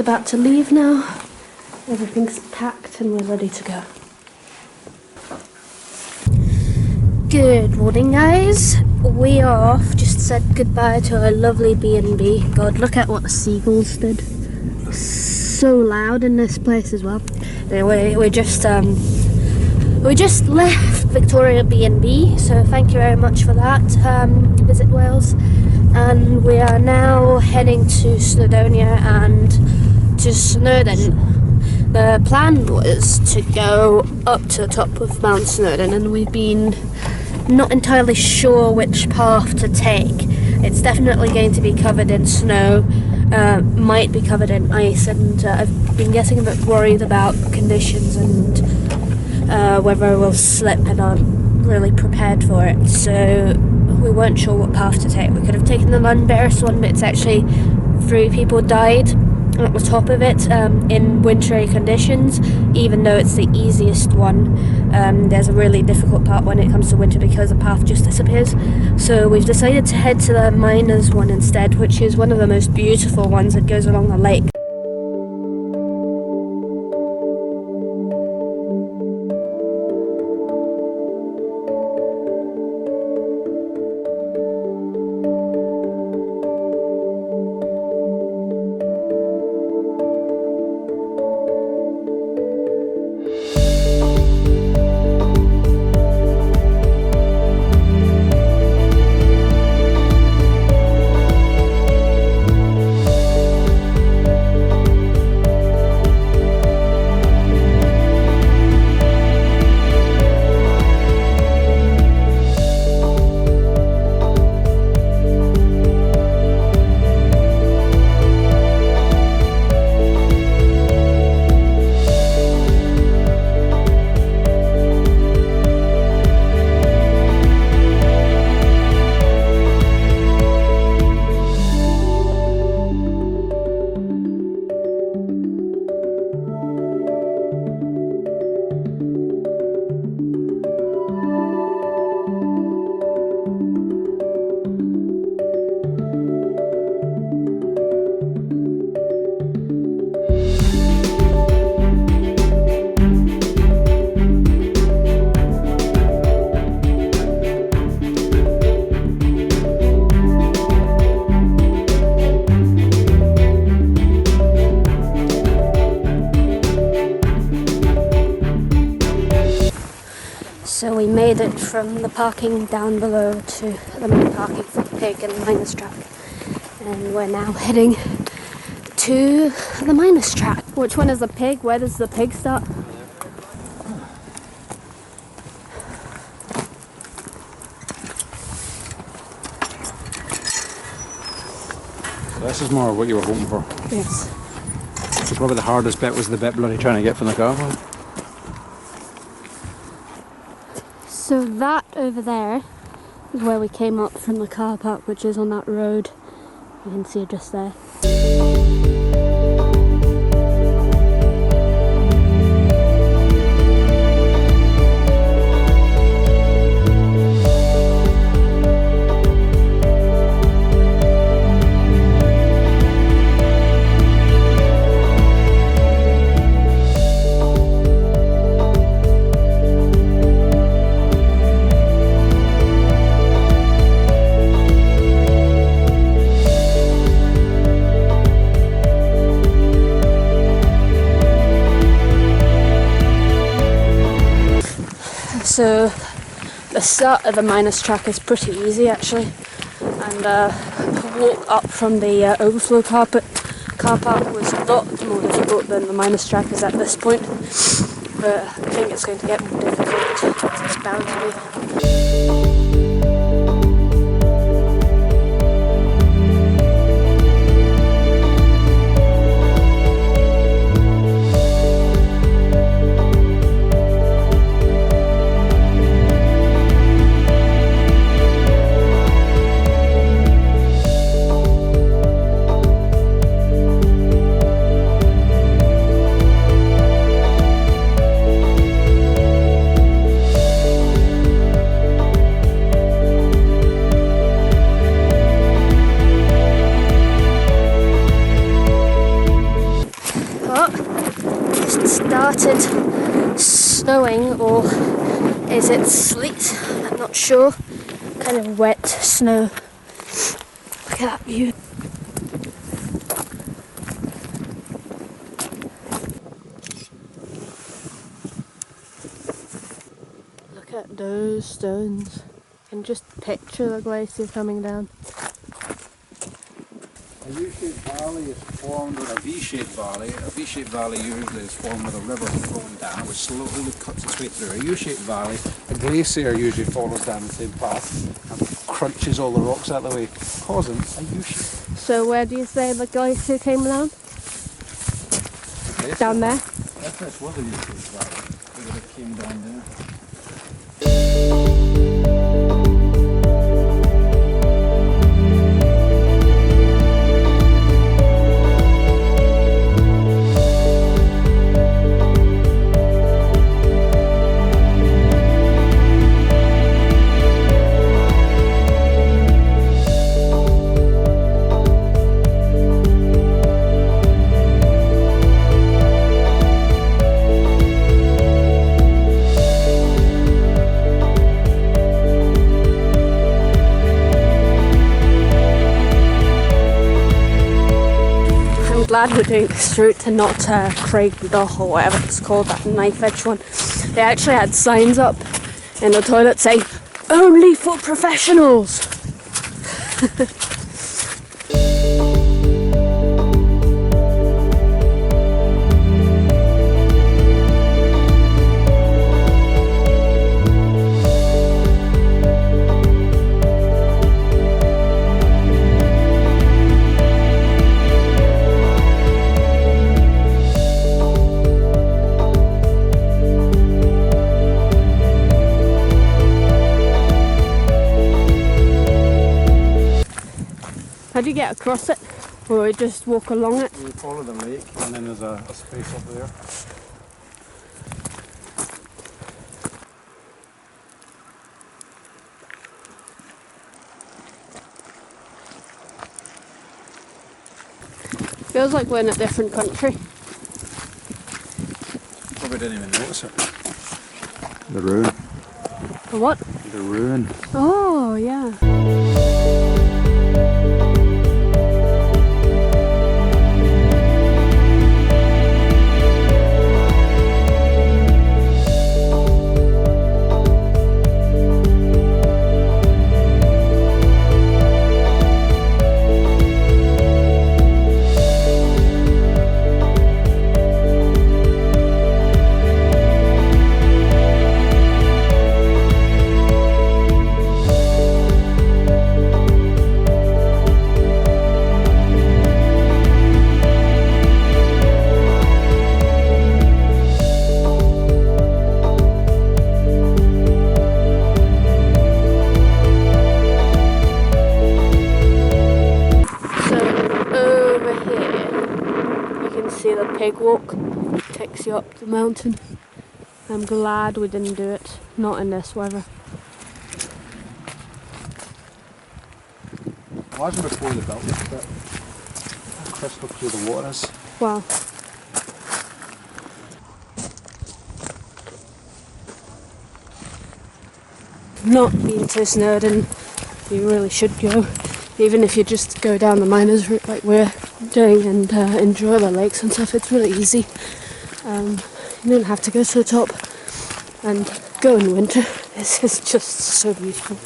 about to leave now. Everything's packed and we're ready to go. Good morning, guys. We are off. Just said goodbye to our lovely B&B. God, look at what the seagulls did. So loud in this place as well. Anyway, we just left Victoria B&B, so thank you very much for that. Visit Wales, and we are now heading to Snowdonia and to Snowdon. The plan was to go up to the top of Mount Snowdon, and we've been not entirely sure which path to take. It's definitely going to be covered in snow, might be covered in ice, and I've been getting a bit worried about conditions and whether we'll slip, and aren't really prepared for it. So we weren't sure what path to take. We could have taken the Lundbergs one, but it's actually 3 people died at the top of it in wintry conditions, even though it's the easiest one. There's a really difficult part when it comes to winter because the path just disappears. So we've decided to head to the miners one instead, which is one of the most beautiful ones that goes along the lake. So we made it from the parking down below to the main parking for the pig and the miners track, and we're now heading to the miners track. Which one is the pig? Where does the pig start? So this is more what you were hoping for. Yes. So probably the hardest bit was the bit bloody trying to get from the car. So that over there is where we came up from the car park, which is on that road. You can see it just there. So the start of the miners track is pretty easy actually, and the walk up from the overflow car park was a lot more difficult than the miners track is at this point, but I think it's going to get more difficult. It's bound to be. guess it's sleet, I'm not sure. Kind of wet snow. Look at that view. Look at those stones. You can just picture the glacier coming down. A U-shaped valley is formed with a V-shaped valley. A V-shaped valley usually is formed with a river flowing down, which slowly cuts its way through. A U-shaped valley, a glacier usually follows down the same path and crunches all the rocks out of the way, causing a U-shape. So where do you say the glacier came down? Down there? This was a U-shaped valley. It came down there. Glad we're doing this route and not Craig Doch or whatever it's called, that knife edge one. They actually had signs up in the toilet saying, "Only for professionals." How do you get across it? Or we just walk along it? We follow the lake and then there's a space up there. Feels like we're in a different country. Probably didn't even notice it. The ruin. The what? The ruin. Oh, yeah. See the pig walk, takes you up the mountain. I'm glad we didn't do it, not in this weather. Imagine before they built this bit, how crystal clear the water is. Wow. Not been to Snowdon, you really should go. Even if you just go down the miners route like we're doing and enjoy the lakes and stuff, it's really easy. You don't have to go to the top and go in winter. This is just so beautiful.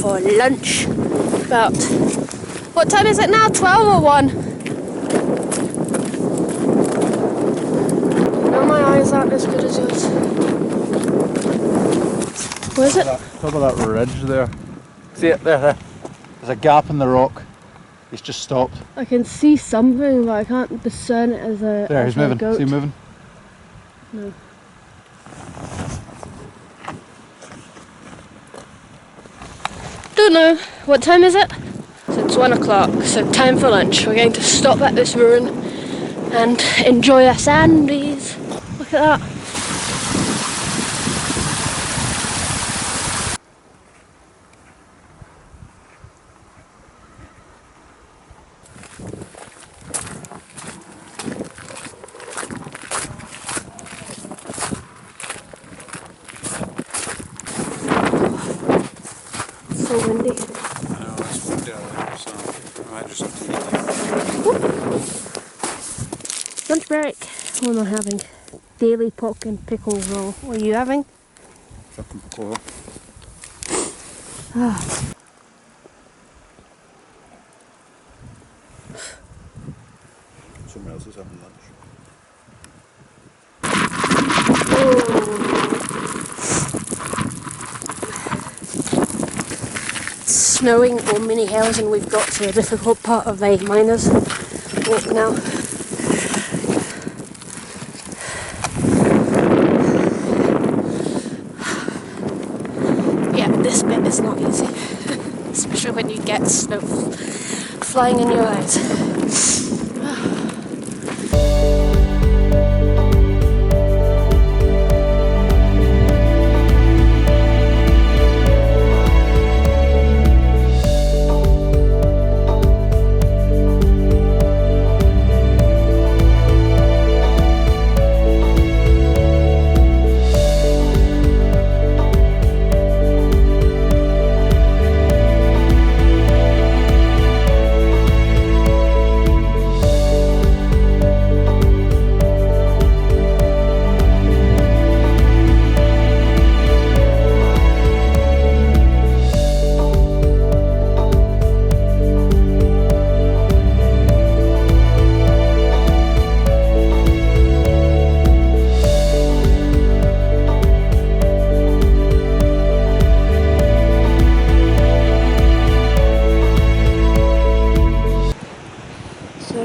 for lunch. About, what time is it now? 12 or 1? No, my eyes aren't as good as yours. Where is it? Top of that ridge there. See it there? There's a gap in the rock. He's just stopped. I can see something, but I can't discern it as a There, he's moving. goat. Is he moving? No. Don't know. What time is it? So it's 1 o'clock, so time for lunch. We're going to stop at this ruin and enjoy a sand breeze. Look at that. So windy. I know, it's windy out there, so I might just have to eat. Lunch break. What am I having? Daily pork and pickle roll. What are you having? Fucking cool. Someone else is having lunch. It's snowing or mini hails, and we've got to a difficult part of a miner's walk now. Yeah, this bit is not easy, especially when you get snow flying in your eyes.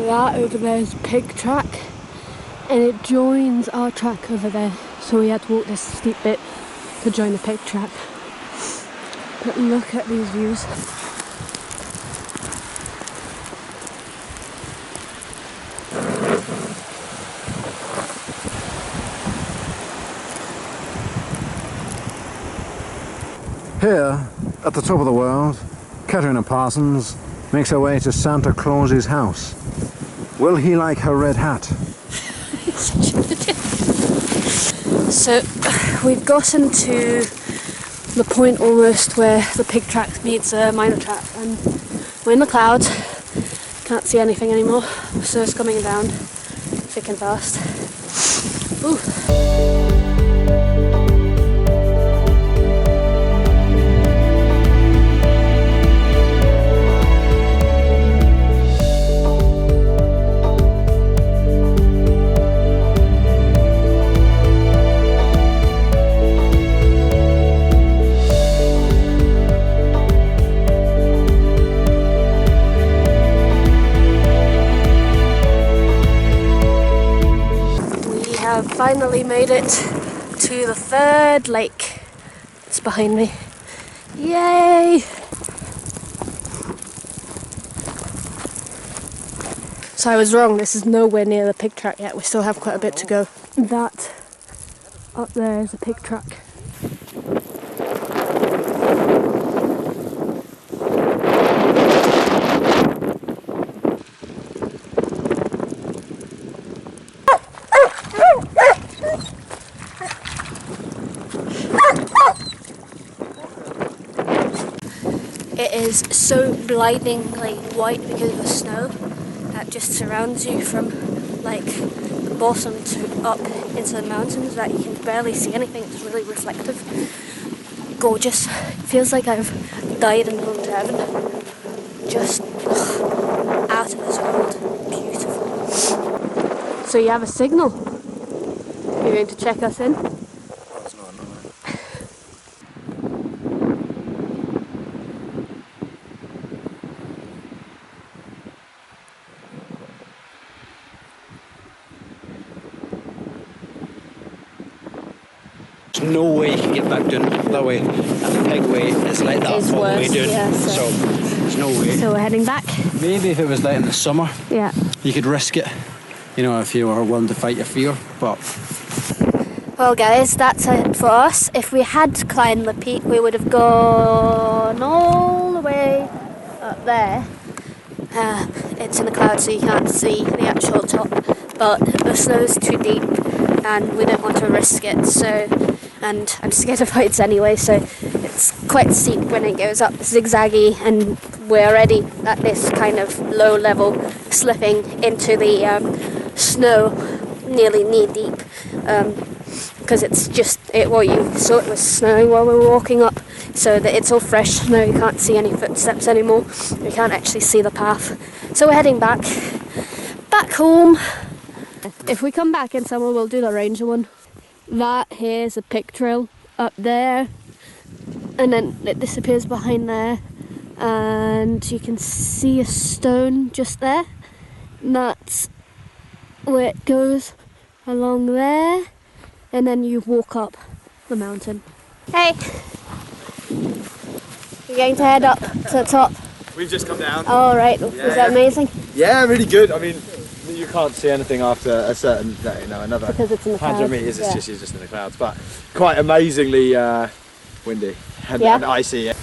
That over there is pig track, and it joins our track over there, so we had to walk this steep bit to join the pig track. But look at these views. Here, at the top of the world, Katerina Parsons makes her way to Santa Claus's house. Will he like her red hat? So we've gotten to the point almost where the pig track meets the minor track, and we're in the clouds, can't see anything anymore, so it's coming down thick and fast. Ooh. Finally made it to the third lake. It's behind me. Yay! So I was wrong, this is nowhere near the pig track yet. We still have quite a bit to go. That up there is a pig track. It is so blindingly white because of the snow that just surrounds you from like the bottom to up into the mountains that you can barely see anything. It's really reflective. Gorgeous. It feels like I've died and gone to heaven. Just out of this world. Beautiful. So you have a signal. You're going to check us in? There's no way you can get back down that way, and the peg way is like that It's all the way worse, down. yeah, so there's no way. So we're heading back? Maybe if it was like in the summer, Yeah. you could risk it, you know, if you were willing to fight your fear, but... Well guys, that's it for us. If we had climbed the peak, we would have gone all the way up there. It's in the clouds so you can't see the actual top, but the snow's too deep and we don't want to risk it, so, and I'm scared of heights anyway, so it's quite steep when it goes up, zigzaggy, and we're already at this kind of low level, slipping into the snow nearly knee deep, because it's just, well, you saw it was snowing while we were walking up, so that it's all fresh snow, you can't see any footsteps anymore, you can't actually see the path. So we're heading back home. If we come back in summer, we'll do the ranger one. That here's a pick trail up there, and then it disappears behind there, and you can see a stone just there. And that's where it goes along there, and then you walk up the mountain. Hey! You're going to head up to the top? We've just come down. Oh, right. Was that amazing? Yeah, really good. I mean, you can't see anything after a certain, another Because it's in the 100 clouds. metres, Yeah. you're just in the clouds. But quite amazingly windy and icy. Yeah.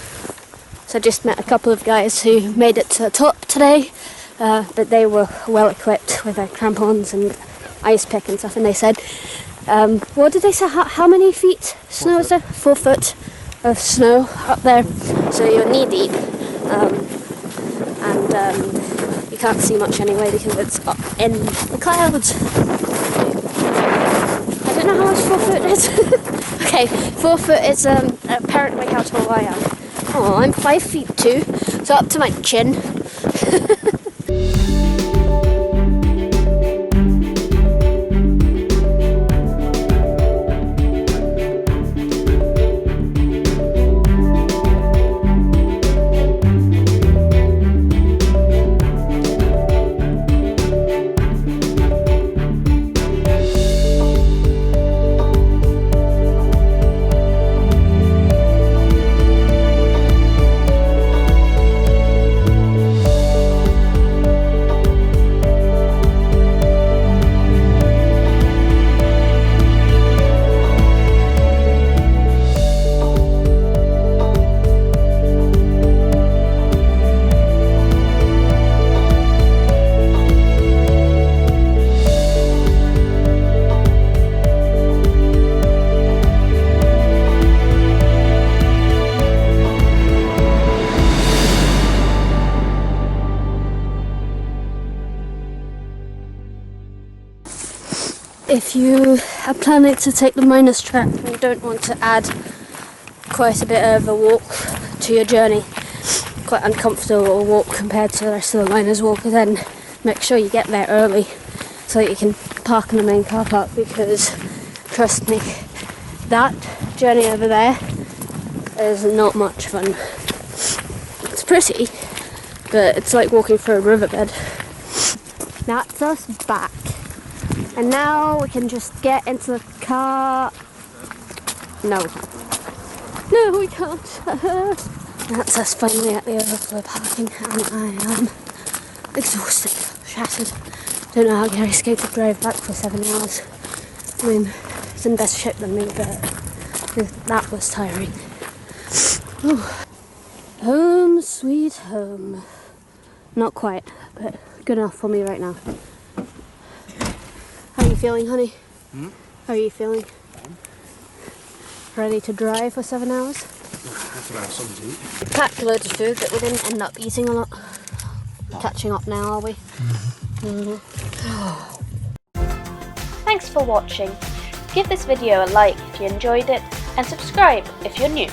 So I just met a couple of guys who made it to the top today, but they were well equipped with their crampons and ice pick and stuff, and they said, what did they say, how many feet snow is there? 4 foot of snow up there, so you're knee deep, and you can't see much anyway because it's up in the clouds. I don't know how much 4 foot is. Okay, 4 foot is apparently how tall I am. Oh, I'm 5 feet 2, so up to my chin. If you are planning to take the miners track and you don't want to add quite a bit of a walk to your journey, quite uncomfortable walk compared to the rest of the miners walk, then make sure you get there early so that you can park in the main car park, because trust me, that journey over there is not much fun. It's pretty, but it's like walking through a riverbed. That's us back. And now we can just get into the car. No, we can't. No, we can't. That's us finally at the overflow parking, and I am exhausted, shattered. Don't know how Gary skated drive back for 7 hours. I mean, he's in better shape than me, but that was tiring. Ooh. Home sweet home. Not quite, but good enough for me right now. How are you feeling, honey? How are you feeling? Ready to drive for 7 hours? That's about something to eat. We packed loads of food, but we didn't end up eating a lot. Catching up now, are we? Thanks for watching. Give this video a like if you enjoyed it, and subscribe if you're new.